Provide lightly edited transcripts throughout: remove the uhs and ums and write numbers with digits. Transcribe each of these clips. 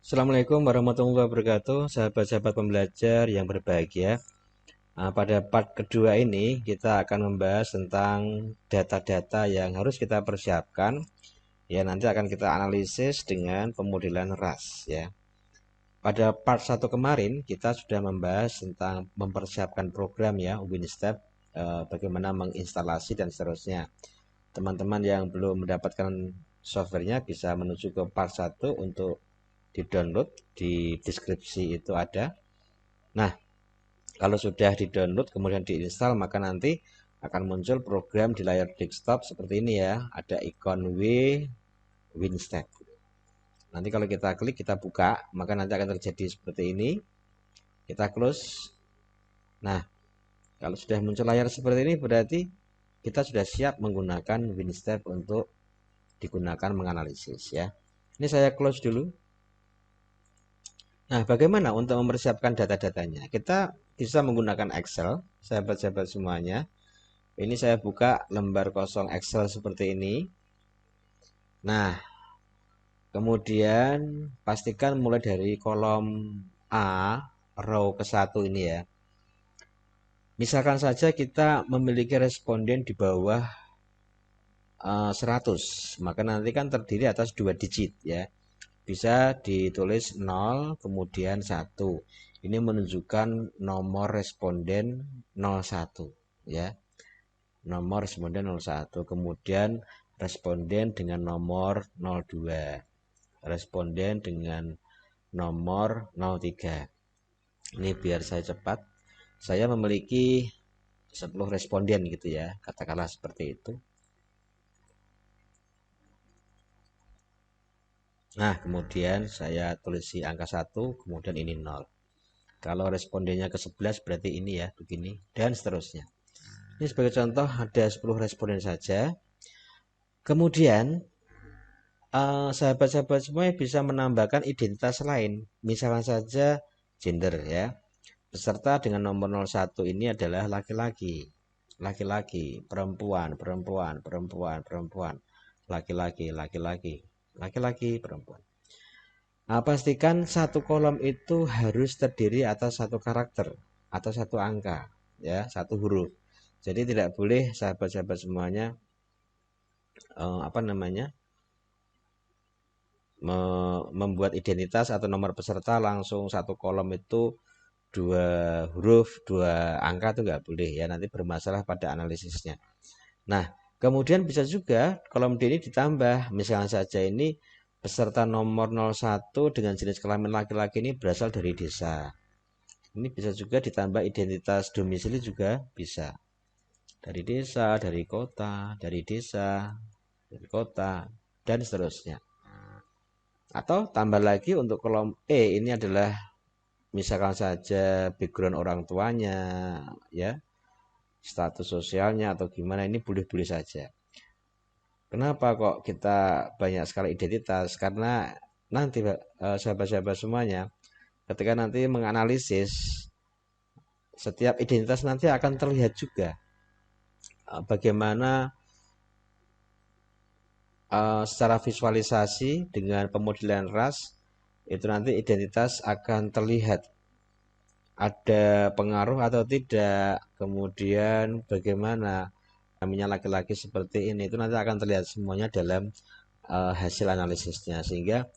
Assalamualaikum warahmatullahi wabarakatuh, sahabat-sahabat pembelajar yang berbahagia. Pada part kedua ini kita akan membahas tentang data-data yang harus kita persiapkan. Ya, nanti akan kita analisis dengan pemodelan RAS. Ya, pada part satu kemarin kita sudah membahas tentang mempersiapkan program ya, WinStep, bagaimana menginstalasi dan seterusnya. Teman-teman yang belum mendapatkan softwarenya bisa menuju ke part satu untuk di-download, di deskripsi itu ada. Nah, kalau sudah di-download kemudian diinstal maka nanti akan muncul program di layar desktop seperti ini ya. Ada ikon WinStep. Nanti kalau kita klik, kita buka, maka nanti akan terjadi seperti ini. Kita close. Nah, kalau sudah muncul layar seperti ini berarti kita sudah siap menggunakan WinStep untuk digunakan menganalisis ya. Ini saya close dulu. Nah, bagaimana untuk mempersiapkan data-datanya? Kita bisa menggunakan Excel, sahabat-sahabat semuanya. Ini saya buka lembar kosong Excel seperti ini. Nah, kemudian pastikan mulai dari kolom A, row ke-1 ini ya. Misalkan saja kita memiliki responden di bawah 100, maka nanti kan terdiri atas 2 digit ya. Bisa ditulis 0 kemudian 1. Ini menunjukkan nomor responden 01 ya. Nomor responden 01, kemudian responden dengan nomor 02, responden dengan nomor 03. Ini biar saya cepat. Saya memiliki 10 responden gitu ya. Katakanlah seperti itu. Nah, kemudian saya tulis si angka 1, kemudian ini 0. Kalau respondennya ke 11 berarti ini ya, begini, dan seterusnya. Ini sebagai contoh ada 10 responden saja. Kemudian, sahabat-sahabat semua bisa menambahkan identitas lain. Misalnya saja gender ya. Peserta dengan nomor 01 ini adalah laki-laki. Laki-laki, perempuan, perempuan, perempuan, perempuan. Laki-laki, laki-laki, laki-laki, perempuan. Nah, pastikan satu kolom itu harus terdiri atas satu karakter atau satu angka, ya, satu huruf. Jadi tidak boleh sahabat-sahabat semuanya apa namanya membuat identitas atau nomor peserta langsung satu kolom itu dua huruf, dua angka itu nggak boleh ya, nanti bermasalah pada analisisnya. Nah, kemudian bisa juga kolom D ini ditambah, misalnya saja ini peserta nomor 01 dengan jenis kelamin laki-laki ini berasal dari desa. Ini bisa juga ditambah identitas domisili juga bisa. Dari desa, dari kota, dari desa, dari kota, dan seterusnya. Atau tambah lagi untuk kolom E ini adalah misalkan saja background orang tuanya, ya, status sosialnya atau gimana, ini boleh-boleh saja. Kenapa kok kita banyak sekali identitas? Karena nanti sahabat-sahabat semuanya, ketika nanti menganalisis setiap identitas nanti akan terlihat juga bagaimana secara visualisasi dengan pemodelan RAS itu nanti identitas akan terlihat ada pengaruh atau tidak, kemudian bagaimana namanya laki-laki seperti ini itu nanti akan terlihat semuanya dalam hasil analisisnya, sehingga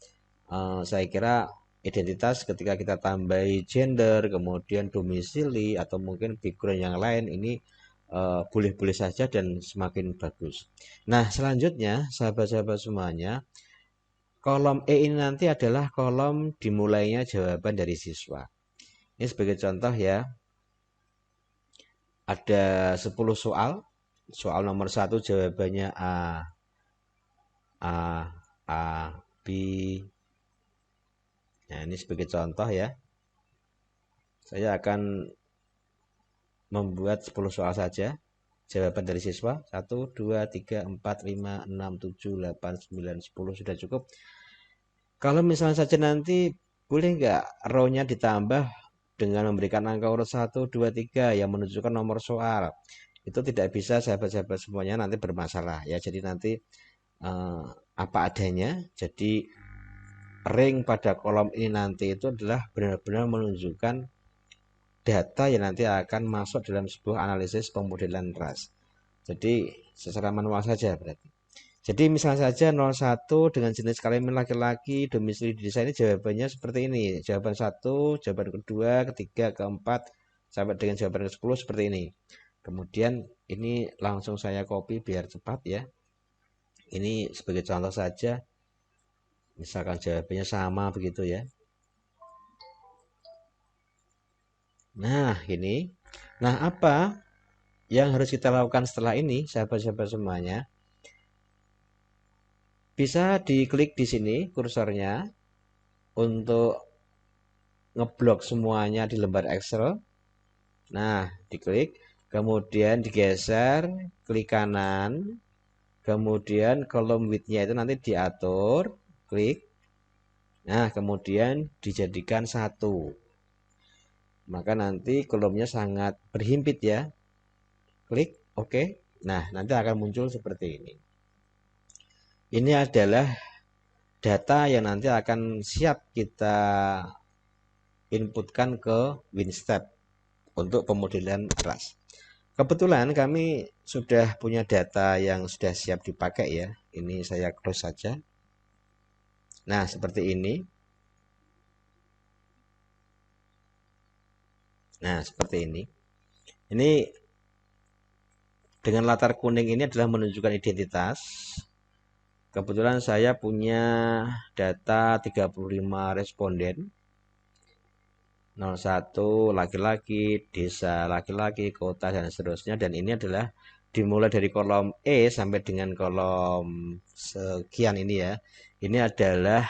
saya kira identitas ketika kita tambahi gender kemudian domisili atau mungkin background yang lain ini boleh-boleh saja dan semakin bagus. Nah, selanjutnya sahabat-sahabat semuanya, kolom E ini nanti adalah kolom dimulainya jawaban dari siswa. Ini sebagai contoh ya, ada 10 soal. Soal nomor 1 jawabannya A, B. Nah, ini sebagai contoh ya. Saya akan membuat 10 soal saja. Jawaban dari siswa 1, 2, 3, 4, 5, 6, 7, 8, 9, 10 sudah cukup. Kalau misalnya saja nanti boleh nggak row-nya ditambah dengan memberikan angka urut 1, 2, 3 yang menunjukkan nomor soal. Itu tidak bisa sahabat-sahabat semuanya, nanti bermasalah ya. Jadi nanti apa adanya. Jadi ring pada kolom ini nanti itu adalah benar-benar menunjukkan data yang nanti akan masuk dalam sebuah analisis pemodelan ras. Jadi secara manual saja berarti. Jadi misalnya saja 01 dengan jenis kelamin laki-laki, domisili di desa, ini jawabannya seperti ini. Jawaban 1, jawaban kedua, ketiga, keempat, sampai dengan jawaban ke-10 seperti ini. Kemudian ini langsung saya copy biar cepat ya. Ini sebagai contoh saja. Misalkan jawabannya sama begitu ya. Nah, ini. Nah, apa yang harus kita lakukan setelah ini, sahabat-sahabat semuanya? Bisa diklik di sini kursornya untuk ngeblok semuanya di lembar Excel. Nah, diklik, kemudian digeser, klik kanan, kemudian kolom width-nya itu nanti diatur, klik. Nah, kemudian dijadikan 1. Maka nanti kolomnya sangat berhimpit ya. Klik OK. Nah, nanti akan muncul seperti ini. Ini adalah data yang nanti akan siap kita inputkan ke WinStep untuk pemodelan ras. Kebetulan kami sudah punya data yang sudah siap dipakai ya. Ini saya close saja. Nah, seperti ini. Nah, seperti ini. Ini dengan latar kuning ini adalah menunjukkan identitas. Kebetulan saya punya data 35 responden. 01 laki-laki, desa laki-laki, kota dan seterusnya, dan ini adalah dimulai dari kolom E sampai dengan kolom sekian ini ya. Ini adalah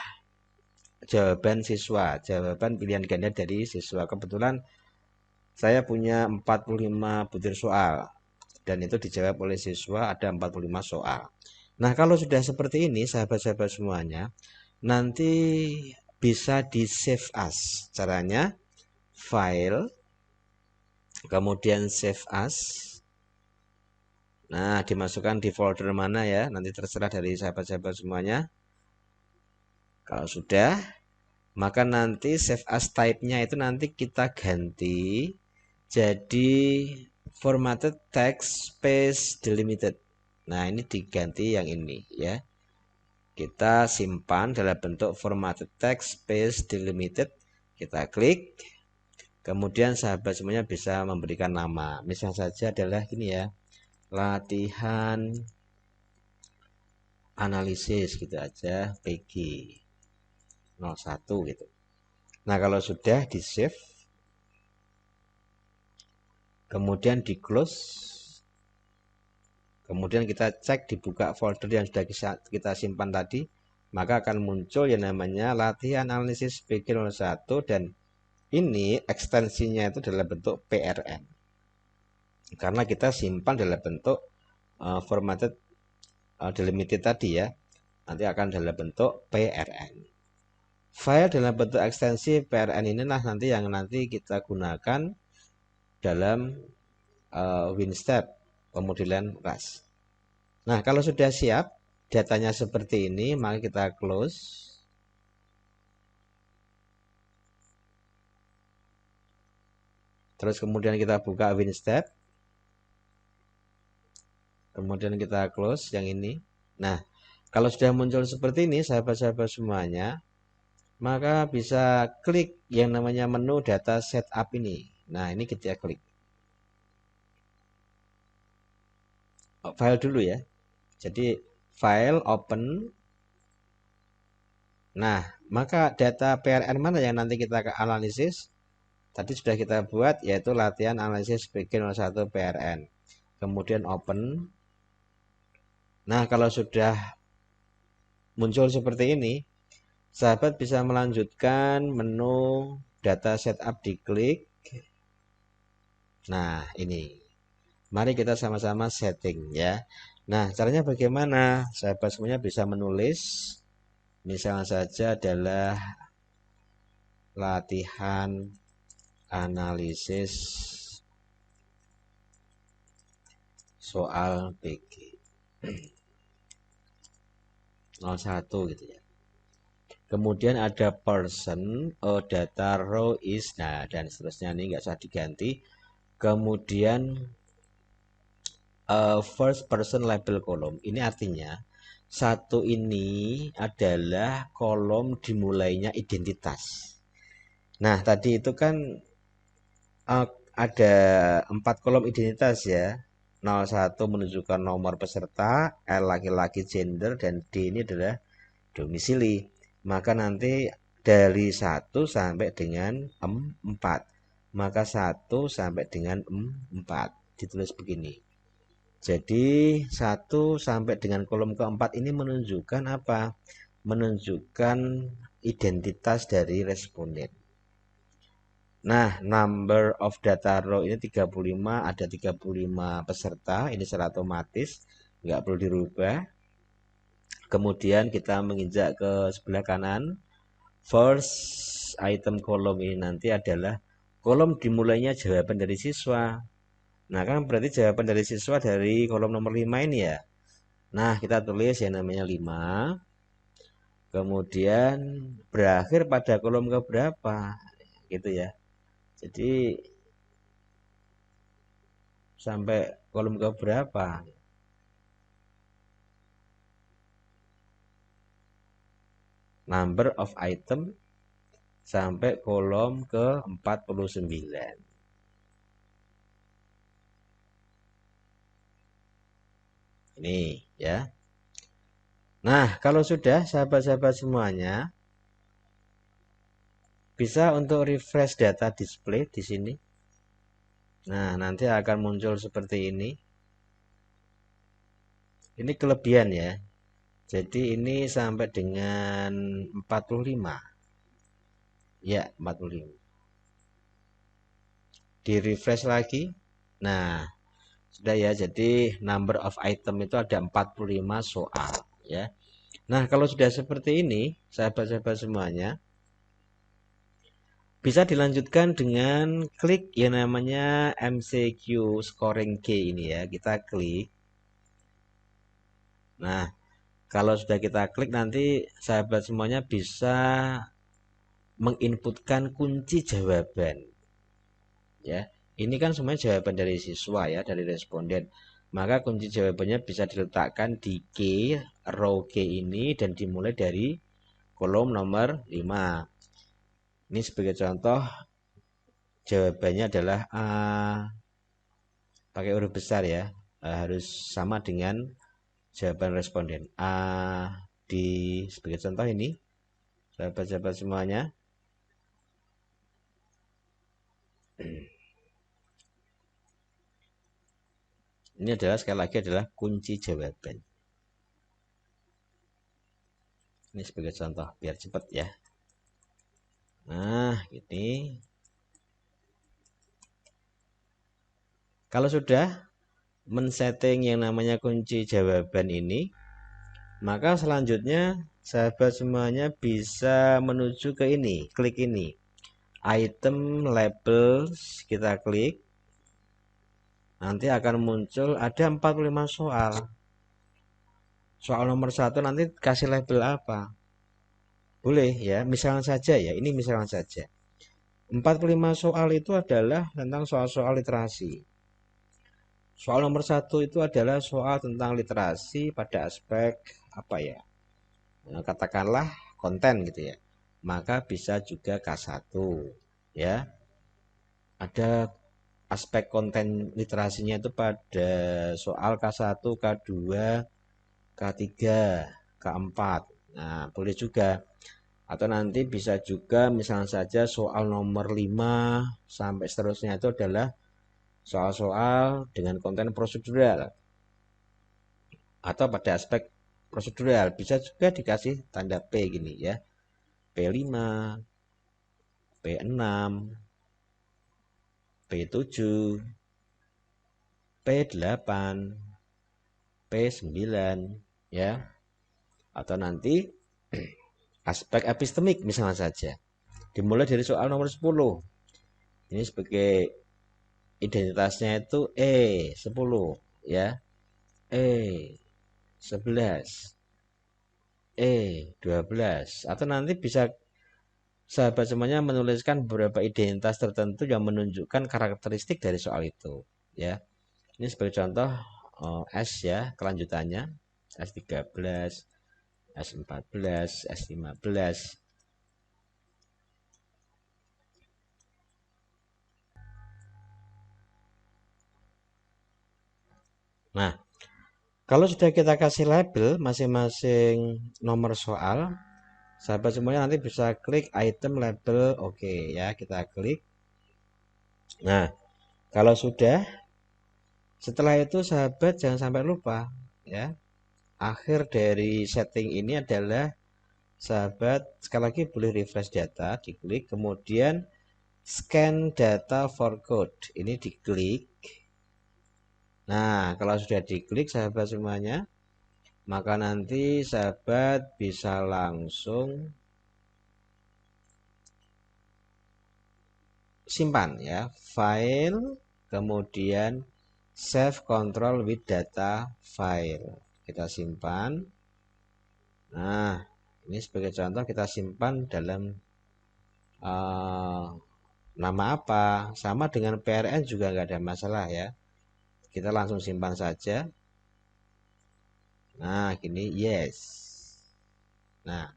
jawaban siswa, jawaban pilihan ganda dari siswa. Kebetulan saya punya 45 butir soal dan itu dijawab oleh siswa ada 45 soal. Nah, kalau sudah seperti ini sahabat-sahabat semuanya, nanti bisa di save as. Caranya file, kemudian save as. Nah, dimasukkan di folder mana ya, nanti terserah dari sahabat-sahabat semuanya. Kalau sudah, maka nanti save as type-nya itu nanti kita ganti jadi formatted text space delimited. Nah, ini diganti yang ini ya. Kita simpan dalam bentuk formatted text space delimited. Kita klik. Kemudian sahabat semuanya bisa memberikan nama. Misal saja adalah ini ya. Latihan analisis gitu aja PG 01 gitu. Nah, kalau sudah di save, kemudian di close, kemudian kita cek dibuka folder yang sudah kita simpan tadi, maka akan muncul yang namanya latihan analisis PG 01 dan ini ekstensinya itu dalam bentuk PRN. Karena kita simpan dalam bentuk formatted delimited tadi ya. Nanti akan dalam bentuk PRN. File dalam bentuk ekstensi PRN inilah nanti yang nanti kita gunakan dalam WinStep pemodelan ras. Nah, kalau sudah siap datanya seperti ini, maka kita close. Terus kemudian kita buka WinStep. Kemudian kita close yang ini. Nah, kalau sudah muncul seperti ini sahabat-sahabat semuanya, maka bisa klik yang namanya menu data setup ini. Nah, ini kita klik. File dulu ya. Jadi file open. Nah, maka data PRN mana yang nanti kita analisis? Tadi sudah kita buat yaitu latihan analisis PG01 PRN. Kemudian open. Nah, kalau sudah muncul seperti ini, sahabat bisa melanjutkan menu data setup diklik. Nah, ini. Mari kita sama-sama setting ya. Nah, caranya bagaimana? Sahabat semuanya bisa menulis. Misalnya saja adalah latihan analisis soal PG 01 gitu ya. Kemudian ada person, data row is, nah dan seterusnya, ini nggak usah diganti. Kemudian first person label column, ini artinya satu ini adalah kolom dimulainya identitas. Nah tadi itu kan uh, ada 4 kolom identitas ya. 01 menunjukkan nomor peserta, L laki-laki gender, dan D ini adalah domisili. Maka nanti dari 1 sampai dengan 4. Maka 1 sampai dengan 4. Ditulis begini. Jadi 1 sampai dengan kolom keempat ini menunjukkan apa? Menunjukkan identitas dari responden. Nah, number of data row ini 35, ada 35 peserta, ini secara otomatis, nggak perlu dirubah. Kemudian kita menginjak ke sebelah kanan, first item column ini nanti adalah kolom dimulainya jawaban dari siswa. Nah, kan berarti jawaban dari siswa dari kolom nomor 5 ini ya. Nah, kita tulis yang namanya 5. Kemudian berakhir pada kolom ke berapa? Gitu ya. Jadi sampai kolom ke berapa? Number of item sampai kolom ke 49. Ini ya. Nah, kalau sudah sahabat-sahabat semuanya, bisa untuk refresh data display di sini. Nah, nanti akan muncul seperti ini. Ini kelebihan ya. Jadi ini sampai dengan 45. Ya, 45. Di refresh lagi. Nah, sudah ya. Jadi number of item itu ada 45 soal ya. Nah, kalau sudah seperti ini, sahabat-sahabat semuanya, bisa dilanjutkan dengan klik yang namanya MCQ scoring key ini ya. Kita klik. Nah, kalau sudah kita klik nanti sahabat semuanya bisa menginputkan kunci jawaban. Ya, ini kan semuanya jawaban dari siswa ya, dari responden. Maka kunci jawabannya bisa diletakkan di key, row key ini dan dimulai dari kolom nomor 5. Ini sebagai contoh jawabannya adalah A, pakai huruf besar ya, harus sama dengan jawaban responden. A, di sebagai contoh ini, sahabat-sahabat semuanya. Ini adalah sekali lagi adalah kunci jawaban. Ini sebagai contoh biar cepat ya. Nah, ini. Kalau sudah men-setting yang namanya kunci jawaban ini, maka selanjutnya sahabat semuanya bisa menuju ke ini, klik ini. Item labels, kita klik. Nanti akan muncul ada 45 soal. Soal nomor 1 nanti kasih label apa? Boleh ya, misalnya saja ya, ini misalnya saja. 45 soal itu adalah tentang soal-soal literasi. Soal nomor 1 itu adalah soal tentang literasi pada aspek apa ya? Nah, katakanlah konten gitu ya. Maka bisa juga K1 ya. Ada aspek konten literasinya itu pada soal K1, K2, K3, K4. Nah, boleh juga. Atau nanti bisa juga misalnya saja soal nomor 5 sampai seterusnya itu adalah soal-soal dengan konten prosedural. Atau pada aspek prosedural bisa juga dikasih tanda P gini ya. P5, P6, P7, P8, P9 ya. Atau nanti aspek epistemik misalnya saja. Dimulai dari soal nomor 10. Ini sebagai identitasnya itu E10 ya. E11. E12. Atau nanti bisa sahabat semuanya menuliskan beberapa identitas tertentu yang menunjukkan karakteristik dari soal itu, ya. Ini sebagai contoh S ya, kelanjutannya S13, S14, S15. Nah, kalau sudah kita kasih label masing-masing nomor soal, sahabat semuanya nanti bisa klik item label, oke ya, kita klik. Nah, kalau sudah, setelah itu sahabat jangan sampai lupa ya. Akhir dari setting ini adalah sahabat sekali lagi boleh refresh data, diklik, kemudian scan data for code. Ini diklik. Nah, kalau sudah diklik sahabat semuanya, maka nanti sahabat bisa langsung simpan ya, file, kemudian save control with data file. Kita simpan. Nah, ini sebagai contoh kita simpan dalam nama apa? Sama dengan PRN juga nggak ada masalah ya. Kita langsung simpan saja. Nah, gini yes. Nah,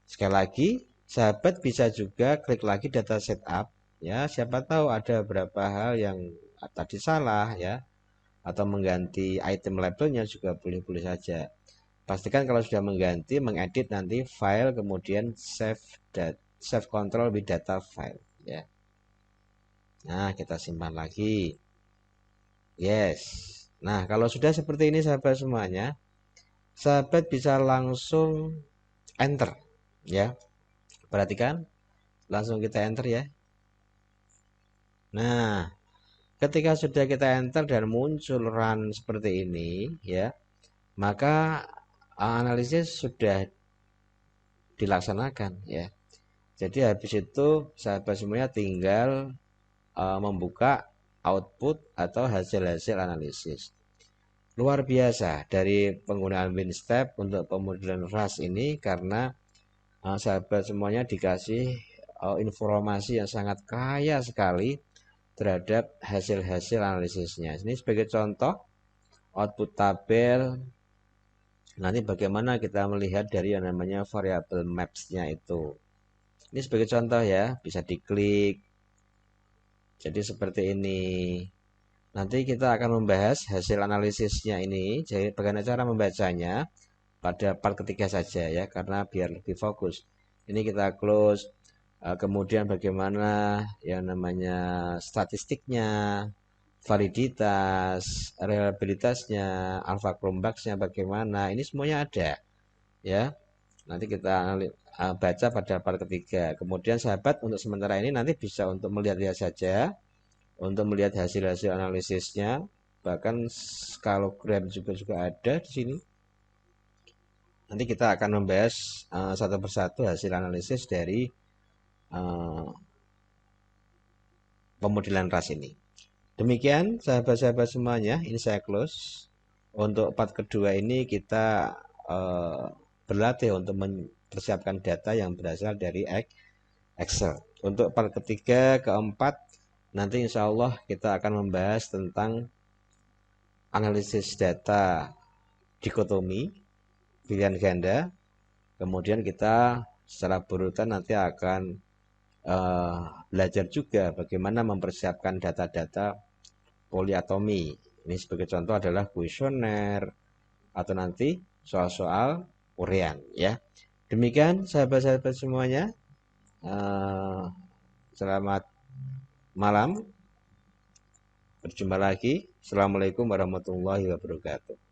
sekali lagi, sahabat bisa juga klik lagi data setup ya. Siapa tahu ada beberapa hal yang tadi salah ya, atau mengganti item labelnya juga boleh-boleh saja. Pastikan kalau sudah mengganti, mengedit nanti file kemudian save control with data file ya. Nah, kita simpan lagi. Yes. Nah, kalau sudah seperti ini sahabat semuanya, sahabat bisa langsung enter ya. Perhatikan, langsung kita enter ya. Nah, ketika sudah kita enter dan muncul run seperti ini ya, maka analisis sudah dilaksanakan ya. Jadi habis itu sahabat semuanya tinggal membuka output atau hasil-hasil analisis. Luar biasa dari penggunaan WinStep untuk pemodelan RAS ini, karena sahabat semuanya dikasih informasi yang sangat kaya sekali terhadap hasil-hasil analisisnya. Ini sebagai contoh output tabel. Nanti bagaimana kita melihat dari yang namanya variable maps-nya itu. Ini sebagai contoh ya, bisa diklik. Jadi seperti ini. Nanti kita akan membahas hasil analisisnya ini. Jadi bagaimana cara membacanya pada part ketiga saja ya, karena biar lebih fokus. Ini kita close. Kemudian bagaimana yang namanya statistiknya, validitas, reliabilitasnya, alpha chrombaxnya bagaimana. Ini semuanya ada ya. Nanti kita baca pada part ketiga. Kemudian sahabat untuk sementara ini nanti bisa untuk melihat-lihat saja, untuk melihat hasil-hasil analisisnya, bahkan skalogram juga ada di sini. Nanti kita akan membahas satu persatu hasil analisis dari pemodelan RAS ini. Demikian sahabat-sahabat semuanya, ini saya close. Untuk part kedua ini kita berlatih untuk mempersiapkan data yang berasal dari Excel. Untuk part ketiga, keempat, nanti insya Allah kita akan membahas tentang analisis data dikotomi, pilihan ganda. Kemudian kita secara berurutan nanti akan belajar juga bagaimana mempersiapkan data-data poliatomi. Ini sebagai contoh adalah kuesioner atau nanti soal-soal urean ya. Demikian sahabat-sahabat semuanya. Selamat malam. Berjumpa lagi. Assalamualaikum warahmatullahi wabarakatuh.